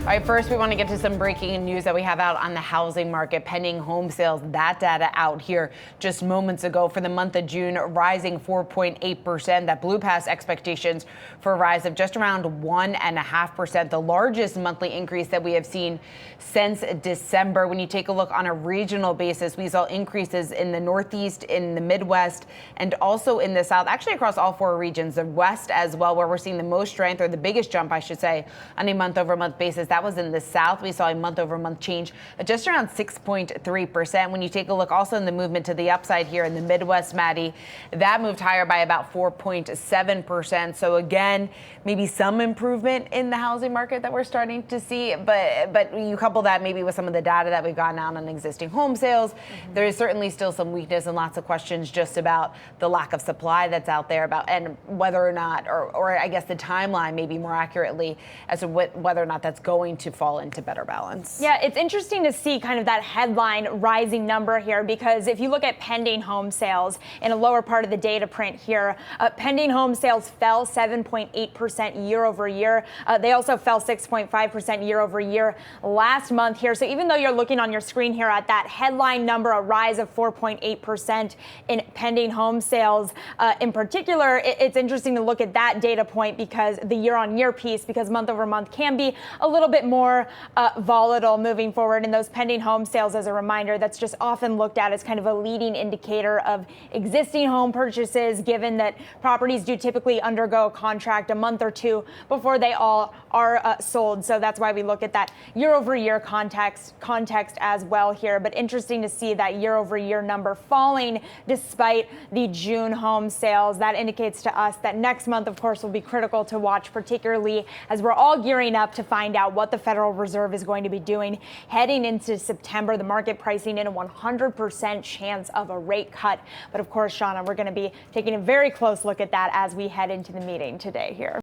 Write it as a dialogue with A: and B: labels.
A: All right, first we want to get to some breaking news that we have out on the housing market. Pending home sales, that data out here just moments ago for the month of June, rising 4.8%. That blew past expectations for a rise of just around 1.5%, the largest monthly increase that we have seen since December. When you take a look on a regional basis, we saw increases in the Northeast, in the Midwest, and also in the South, actually across all four regions, the West as well, where we're seeing the most strength, or the biggest jump, I should say, on a month-over-month basis. That was in the South. We saw a month-over-month change at just around 6.3%. When you take a look also in the movement to the upside here in the Midwest, Maddie, that moved higher by about 4.7%. So again, maybe some improvement in the housing market that we're starting to see. But you couple that maybe with some of the data that we've gotten out on existing home sales, there is certainly still some weakness and lots of questions just about the lack of supply that's out there, about and whether or not, or I guess the timeline maybe more accurately as to whether or not that's going to fall into better balance.
B: Yeah, it's interesting to see kind of that headline rising number here, because if you look at pending home sales in a lower part of the data print here, pending home sales fell 7.8% year over year. They also fell 6.5% year over year last month here. So even though you're looking on your screen here at that headline number, a rise of 4.8% in pending home sales in particular, it's interesting to look at that data point because the year on year piece, because month over month can be a little bit more volatile moving forward. And those pending home sales, as a reminder, that's just often looked at as kind of a leading indicator of existing home purchases, given that properties do typically undergo a contract a month or two before they all are sold. So that's why we look at that year over year context as well here. But interesting to see that year over year number falling despite the June home sales. That indicates to us that next month, of course, will be critical to watch, particularly as we're all gearing up to find out what the Federal Reserve is going to be doing heading into September. The market pricing in a 100% chance of a rate cut. But of course, Seana, we're going to be taking a very close look at that as we head into the meeting today here.